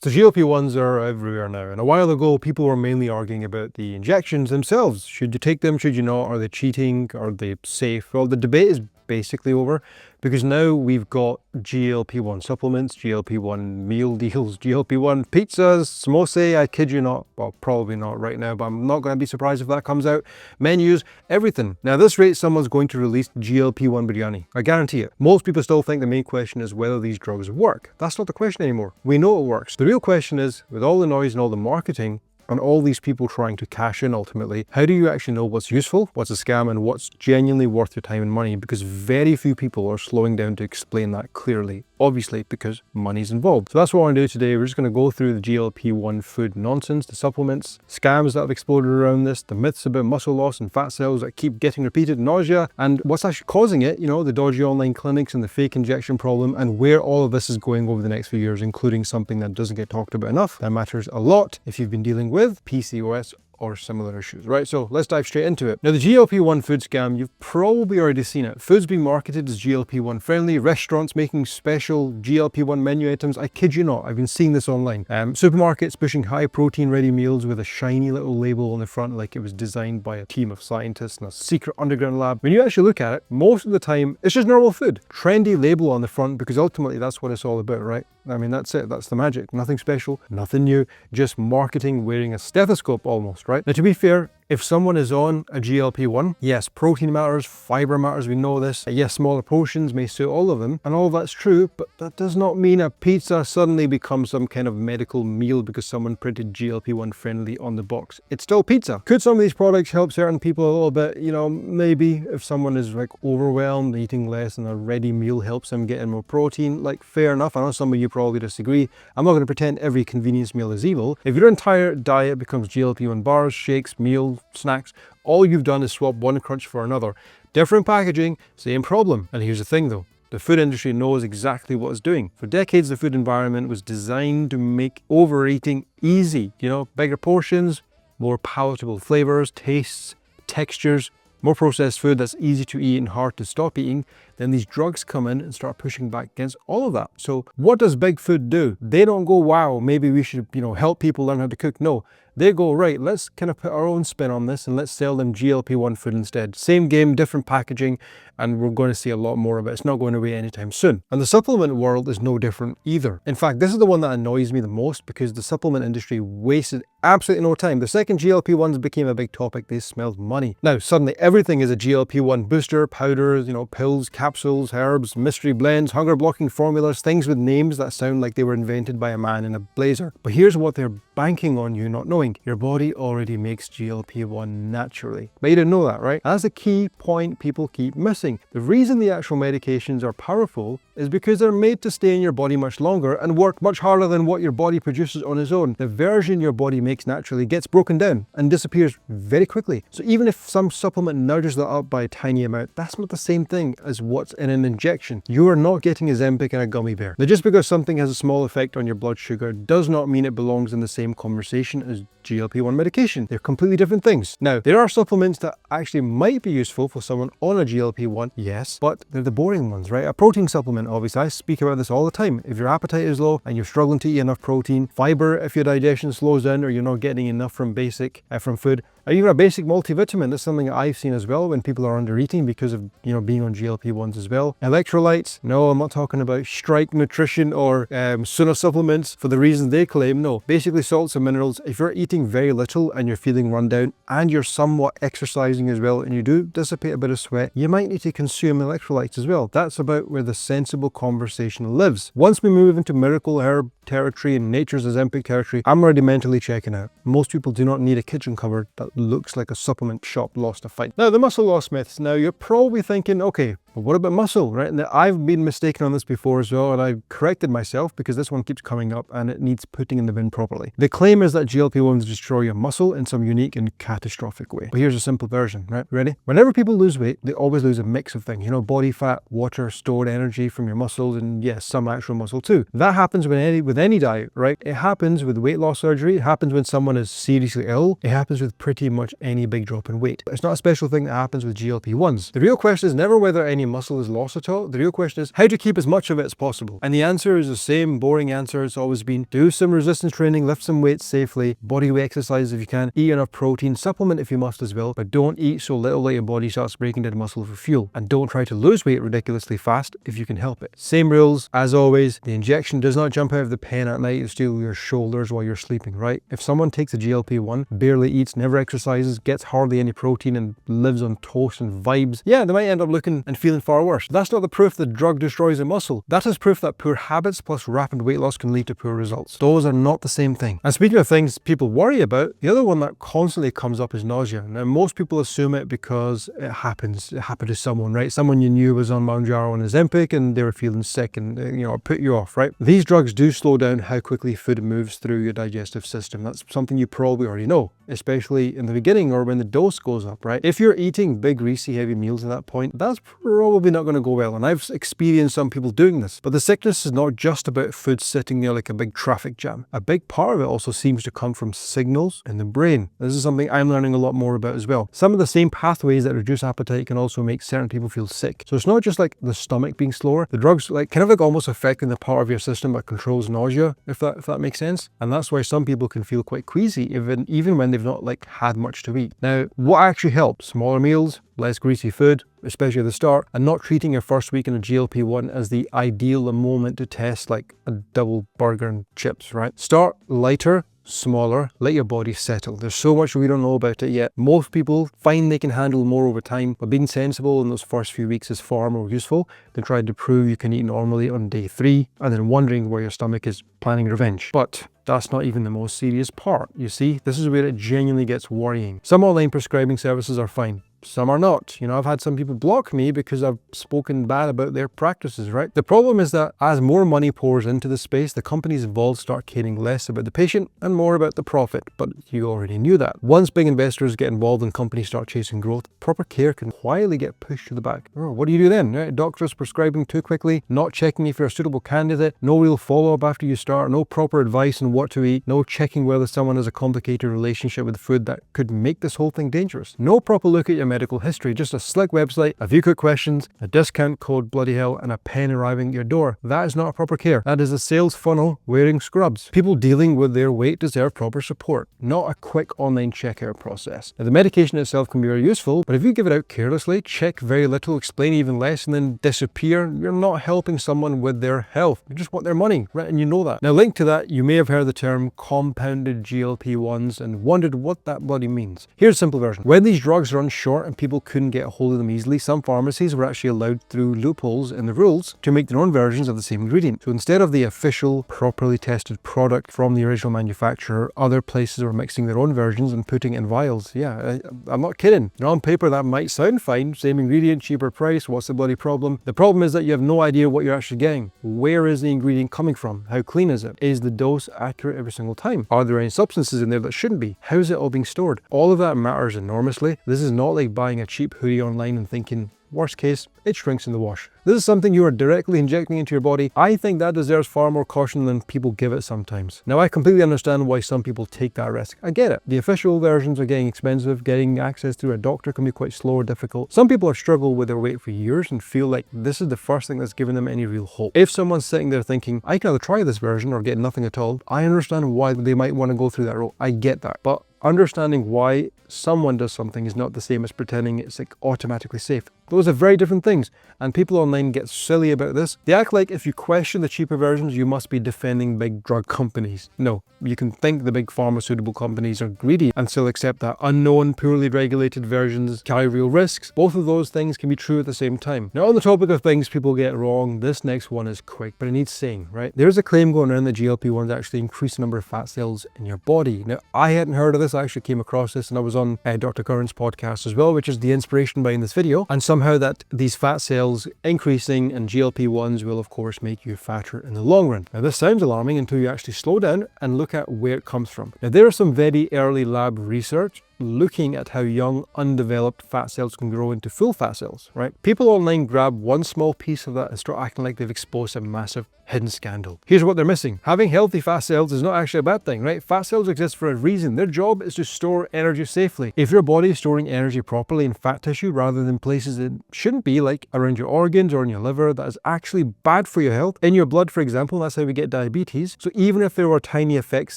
So GLP-1s are everywhere now, and a while ago people were mainly arguing about the injections themselves. Should you take them, should you not? Are they cheating? Are they safe? Well, the debate is basically over, because now we've got GLP-1 supplements, GLP-1 meal deals, GLP-1 pizzas, samosa, I kid you not, well, probably not right now, but I'm not going to be surprised if that comes out, menus, everything. Now, at this rate, someone's going to release GLP-1 biryani. I guarantee it. Most people still think the main question is whether these drugs work. That's not the question anymore. We know it works. The real question is, with all the noise and all the marketing, and all these people trying to cash in ultimately, how do you actually know what's useful, what's a scam, and what's genuinely worth your time and money? Because very few people are slowing down to explain that clearly, obviously because money's involved. So that's what I want to do today. We're just going to go through the GLP-1 food nonsense, the supplements, scams that have exploded around this, the myths about muscle loss and fat cells that keep getting repeated, nausea, and what's actually causing it, you know, the dodgy online clinics and the fake injection problem, and where all of this is going over the next few years, including something that doesn't get talked about enough, that matters a lot if you've been dealing with PCOS or similar issues, right? So let's dive straight into it. Now, the GLP-1 food scam, you've probably already seen it. Food's being marketed as GLP-1 friendly, restaurants making special GLP-1 menu items. I kid you not, I've been seeing this online. Supermarkets pushing high protein ready meals with a shiny little label on the front like it was designed by a team of scientists in a secret underground lab. When you actually look at it, most of the time, it's just normal food. Trendy label on the front, because ultimately that's what it's all about, right? I mean, that's it. That's the magic. Nothing special, nothing new, just marketing wearing a stethoscope almost, right? Now, to be fair, if someone is on a GLP-1, yes, protein matters, fiber matters, we know this. Yes, smaller portions may suit all of them, and all of that's true, but that does not mean a pizza suddenly becomes some kind of medical meal because someone printed GLP-1 friendly on the box. It's still pizza. Could some of these products help certain people a little bit? You know, maybe if someone is like overwhelmed, eating less, and a ready meal helps them get in more protein, like fair enough. I know some of you probably disagree. I'm not going to pretend every convenience meal is evil. If your entire diet becomes GLP-1 bars, shakes, meals, snacks, all you've done is swap one crunch for another. Different packaging, same problem. And here's the thing though, the food industry knows exactly what it's doing. For decades, the food environment was designed to make overeating easy. You know, bigger portions, more palatable flavors, tastes, textures, more processed food that's easy to eat and hard to stop eating. Then these drugs come in and start pushing back against all of that. So what does big food do? They don't go, wow, maybe we should, you know, help people learn how to cook. No, they go, right, let's kind of put our own spin on this and let's sell them GLP-1 food instead. Same game, different packaging, and we're going to see a lot more of it. It's not going away anytime soon. And the supplement world is no different either. In fact, this is the one that annoys me the most, because the supplement industry wasted absolutely no time. The second GLP-1s became a big topic, they smelled money. Now, suddenly everything is a GLP-1 booster, powders, you know, pills, capsules, herbs, mystery blends, hunger blocking formulas, things with names that sound like they were invented by a man in a blazer. But here's what they're banking on you not knowing. Your body already makes GLP-1 naturally. But you didn't know that, right? That's a key point people keep missing. The reason the actual medications are powerful is because they're made to stay in your body much longer and work much harder than what your body produces on its own. The version your body makes naturally gets broken down and disappears very quickly. So even if some supplement nudges that up by a tiny amount, that's not the same thing as what's in an injection. You are not getting Ozempic in a gummy bear. Now, just because something has a small effect on your blood sugar does not mean it belongs in the same conversation as GLP-1 medication. They're completely different things. Now, there are supplements that actually might be useful for someone on a GLP-1, yes, but they're the boring ones, right? A protein supplement, obviously, I speak about this all the time. If your appetite is low and you're struggling to eat enough protein, fiber if your digestion slows down or you're not getting enough from food, or even a basic multivitamin, that's something that I've seen as well when people are under eating because of, you know, being on GLP-1s as well. Electrolytes, no, I'm not talking about Strike Nutrition or Suna supplements for the reasons they claim. No, basically salts and minerals. If you're eating very little and you're feeling run down and you're somewhat exercising as well and you do dissipate a bit of sweat, you might need to consume electrolytes as well. That's about where the sensible conversation lives. Once we move into miracle herb territory and nature's Ozempic territory, I'm already mentally checking out. Most people do not need a kitchen cupboard that looks like a supplement shop lost a fight. Now, the muscle loss myths. Now, you're probably thinking, okay, but what about muscle, right? And I've been mistaken on this before as well, and I've corrected myself because this one keeps coming up and it needs putting in the bin properly. The claim is that GLP-1s destroy your muscle in some unique and catastrophic way. But here's a simple version, right? Ready? Whenever people lose weight, they always lose a mix of things. You know, body fat, water, stored energy from your muscles, and yes, some actual muscle too. That happens with any diet, right? It happens with weight loss surgery. It happens when someone is seriously ill. It happens with pretty much any big drop in weight. It's not a special thing that happens with GLP-1s. The real question is never whether any any muscle is lost at all. The real question is how to keep as much of it as possible. And the answer is the same boring answer it's always been. Do some resistance training, lift some weights safely, body weight exercise if you can, eat enough protein, supplement if you must as well, but don't eat so little that your body starts breaking down muscle for fuel. And don't try to lose weight ridiculously fast if you can help it. Same rules as always. The injection does not jump out of the pen at night and steal your shoulders while you're sleeping, right? If someone takes a GLP-1, barely eats, never exercises, gets hardly any protein and lives on toast and vibes, yeah, they might end up looking and feeling far worse. That's not the proof the drug destroys a muscle. That is proof that poor habits plus rapid weight loss can lead to poor results. Those are not the same thing. And speaking of things people worry about, the other one that constantly comes up is nausea. Now, most people assume it because it happened to someone, right? Someone you knew was on Mounjaro and Ozempic and they were feeling sick and, it put you off, right? These drugs do slow down how quickly food moves through your digestive system. That's something you probably already know, especially in the beginning or when the dose goes up, right? If you're eating big, greasy, heavy meals at that point, that's probably not going to go well. And I've experienced some people doing this. But the sickness is not just about food sitting there like a big traffic jam. A big part of it also seems to come from signals in the brain. This is something I'm learning a lot more about as well. Some of the same pathways that reduce appetite can also make certain people feel sick. So it's not just like the stomach being slower. The drugs kind of almost affecting the part of your system that controls nausea, if that makes sense. And that's why some people can feel quite queasy even when they've not had much to eat. Now, what actually helps? Smaller meals, less greasy food, especially at the start, and not treating your first week in a GLP-1 as the ideal moment to test like a double burger and chips, right? Start lighter, smaller, let your body settle. There's so much we don't know about it yet. Most people find they can handle more over time, but being sensible in those first few weeks is far more useful than trying to prove you can eat normally on day 3 and then wondering where your stomach is planning revenge. But that's not even the most serious part. You see, this is where it genuinely gets worrying. Some online prescribing services are fine. Some are not. I've had some people block me because I've spoken bad about their practices, right? The problem is that as more money pours into the space, the companies involved start caring less about the patient and more about the profit. But you already knew that. Once big investors get involved and companies start chasing growth, proper care can quietly get pushed to the back. Oh, what do you do then? Right? Doctors prescribing too quickly, not checking if you're a suitable candidate, no real follow-up after you start, no proper advice on what to eat, no checking whether someone has a complicated relationship with food that could make this whole thing dangerous. No proper look at your medical history, just a slick website, a few quick questions, a discount code bloody hell, and a pen arriving at your door. That is not proper care. That is a sales funnel wearing scrubs. People dealing with their weight deserve proper support, not a quick online checkout process. Now, the medication itself can be very useful, but if you give it out carelessly, check very little, explain even less, and then disappear, you're not helping someone with their health. You just want their money, right? And you know that. Now, linked to that, you may have heard the term compounded GLP-1s and wondered what that bloody means. Here's a simple version. When these drugs run short and people couldn't get a hold of them easily, some pharmacies were actually allowed through loopholes in the rules to make their own versions of the same ingredient. So instead of the official, properly tested product from the original manufacturer, other places were mixing their own versions and putting it in vials. Yeah, I'm not kidding. Now, on paper, that might sound fine. Same ingredient, cheaper price. What's the bloody problem? The problem is that you have no idea what you're actually getting. Where is the ingredient coming from? How clean is it? Is the dose accurate every single time? Are there any substances in there that shouldn't be? How is it all being stored? All of that matters enormously. This is not like buying a cheap hoodie online and thinking, worst case, it shrinks in the wash. This is something you are directly injecting into your body. I think that deserves far more caution than people give it sometimes. Now, I completely understand why some people take that risk. I get it. The official versions are getting expensive. Getting access through a doctor can be quite slow or difficult. Some people have struggled with their weight for years and feel like this is the first thing that's given them any real hope. If someone's sitting there thinking, I can either try this version or get nothing at all, I understand why they might want to go through that route. I get that. But understanding why someone does something is not the same as pretending it's automatically safe. Those are very different things, and people online get silly about this. They act like if you question the cheaper versions, you must be defending big drug companies. No, you can think the big pharmaceutical companies are greedy and still accept that unknown, poorly regulated versions carry real risks. Both of those things can be true at the same time. Now, on the topic of things people get wrong, this next one is quick, but it needs saying, right? There's a claim going around that GLP-1s actually increase the number of fat cells in your body. Now, I hadn't heard of this. I actually came across this, and I was on Dr. Curran's podcast as well, which is the inspiration behind this video, and somehow that these fat cells increasing and GLP-1s will of course make you fatter in the long run. Now, this sounds alarming until you actually slow down and look at where it comes from. Now, there is some very early lab research looking at how young, undeveloped fat cells can grow into full fat cells, right? People online grab one small piece of that and start acting like they've exposed a massive hidden scandal. Here's what they're missing. Having healthy fat cells is not actually a bad thing, right? Fat cells exist for a reason. Their job is to store energy safely. If your body is storing energy properly in fat tissue rather than places it shouldn't be, like around your organs or in your liver, that is actually bad for your health. In your blood, for example, that's how we get diabetes. So even if there were tiny effects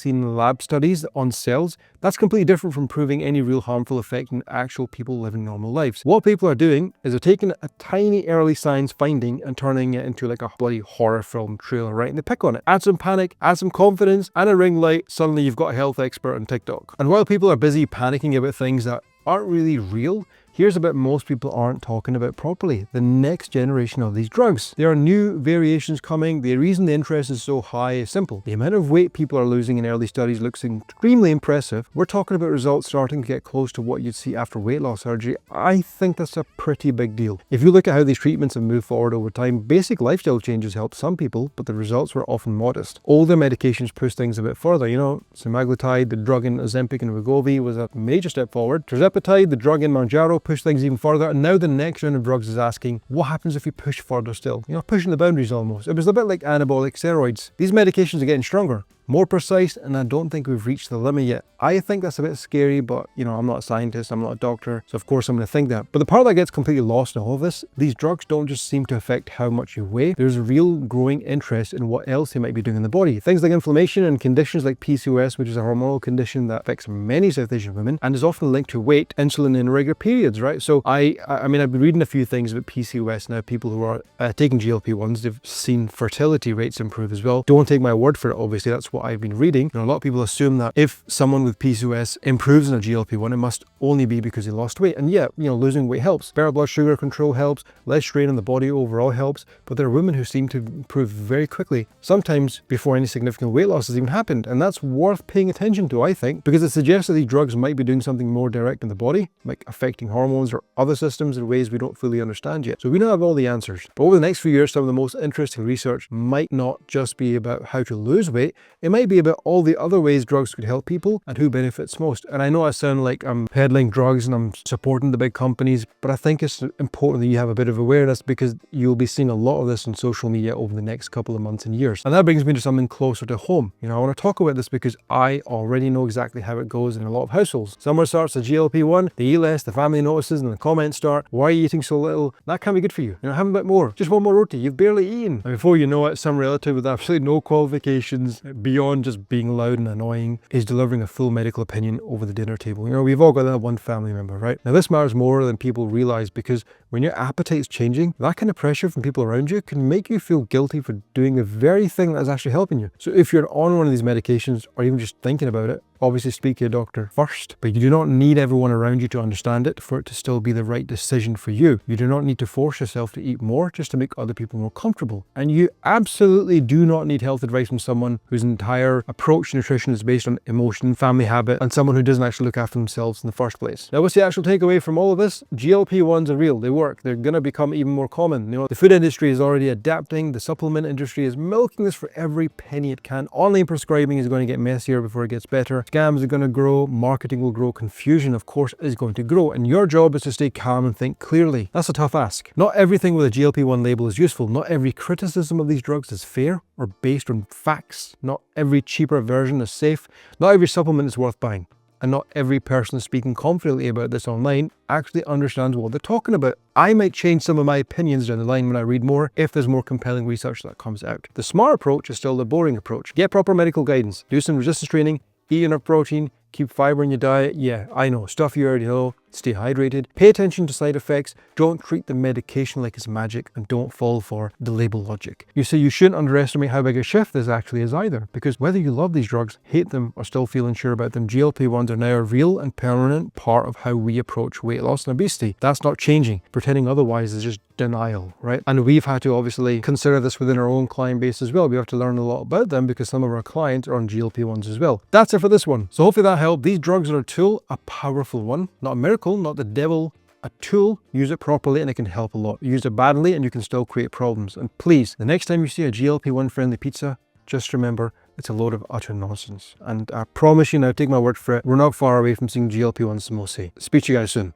seen in lab studies on cells, that's completely different from proving any real harmful effect in actual people living normal lives. What people are doing is they're taking a tiny early science finding and turning it into like a bloody horror film trailer, right? And they pick on it. Add some panic, add some confidence, and a ring light. Suddenly you've got a health expert on TikTok. And while people are busy panicking about things that aren't really real, here's a bit most people aren't talking about properly: the next generation of these drugs. There are new variations coming. The reason the interest is so high is simple. The amount of weight people are losing in early studies looks extremely impressive. We're talking about results starting to get close to what you'd see after weight loss surgery. I think that's a pretty big deal. If you look at how these treatments have moved forward over time, basic lifestyle changes helped some people, but the results were often modest. Older medications push things a bit further. Semaglutide, the drug in Ozempic and Wegovy, was a major step forward. Tirzepatide, the drug in Mounjaro, push things even further, and now the next round of drugs is asking, what happens if we push further still? Pushing the boundaries almost. It was a bit like anabolic steroids. These medications are getting stronger, more precise, and I don't think we've reached the limit yet. I think that's a bit scary, but I'm not a scientist, I'm not a doctor, so of course I'm going to think that. But the part that gets completely lost in all of this, these drugs don't just seem to affect how much you weigh. There's a real growing interest in what else they might be doing in the body. Things like inflammation and conditions like PCOS, which is a hormonal condition that affects many South Asian women and is often linked to weight, insulin, and irregular periods, right? So I've been reading a few things about PCOS now. People who are taking GLP-1s, they've seen fertility rates improve as well. Don't take my word for it, obviously, that's what I've been reading. A lot of people assume that if someone with PCOS improves in a GLP-1, it must only be because they lost weight. And yeah, losing weight helps. Better blood sugar control helps. Less strain on the body overall helps. But there are women who seem to improve very quickly, sometimes before any significant weight loss has even happened. And that's worth paying attention to, I think, because it suggests that these drugs might be doing something more direct in the body, like affecting hormones or other systems in ways we don't fully understand yet. So we don't have all the answers. But over the next few years, some of the most interesting research might not just be about how to lose weight. It might be about all the other ways drugs could help people and who benefits most. And I know I sound like I'm peddling drugs and I'm supporting the big companies, but I think it's important that you have a bit of awareness, because you'll be seeing a lot of this on social media over the next couple of months and years. And that brings me to something closer to home. I want to talk about this because I already know exactly how it goes in a lot of households. Someone starts a GLP-1, they eat less, the family notices, and the comments start, why are you eating so little? That can't be good for you. Have a bit more. Just one more roti. You've barely eaten. And before you know it, some relative with absolutely no qualifications beyond just being loud and annoying is delivering a full medical opinion over the dinner table. We've all got that one family member, right? Now this matters more than people realize, because when your appetite's changing, that kind of pressure from people around you can make you feel guilty for doing the very thing that's actually helping you. So if you're on one of these medications, or even just thinking about it, obviously speak to your doctor first, but you do not need everyone around you to understand it for it to still be the right decision for you. You do not need to force yourself to eat more just to make other people more comfortable. And you absolutely do not need health advice from someone whose entire approach to nutrition is based on emotion, family habit, and someone who doesn't actually look after themselves in the first place. Now, what's the actual takeaway from all of this? GLP-1s are real, they work, they're going to become even more common. The food industry is already adapting, the supplement industry is milking this for every penny it can. Online prescribing is going to get messier before it gets better. Scams are going to grow, marketing will grow, confusion of course is going to grow, and your job is to stay calm and think clearly. That's a tough ask. Not everything with a GLP-1 label is useful. Not every criticism of these drugs is fair or based on facts. Not every cheaper version is safe. Not every supplement is worth buying. And not every person speaking confidently about this online actually understands what they're talking about. I might change some of my opinions down the line when I read more, if there's more compelling research that comes out. The smart approach is still the boring approach. Get proper medical guidance, do some resistance training, eat enough protein, keep fiber in your diet. Yeah, I know, stuff you already know. Stay hydrated, pay attention to side effects, don't treat the medication like it's magic, and don't fall for the label logic. You shouldn't underestimate how big a shift this actually is either, because whether you love these drugs, hate them, or still feel unsure about them, GLP-1s are now a real and permanent part of how we approach weight loss and obesity. That's not changing. Pretending otherwise is just denial, right? And we've had to obviously consider this within our own client base as well. We have to learn a lot about them because some of our clients are on GLP-1s as well. That's it for this one. So hopefully that helped. These drugs are a tool, a powerful one, not a miracle, not the devil, a tool. Use it properly and it can help a lot. Use it badly and you can still create problems. And please, the next time you see a GLP-1 friendly pizza, just remember It's a load of utter nonsense. And I promise you now, take my word for it, we're not far away from seeing GLP-1 Samosi. Speak to you guys soon.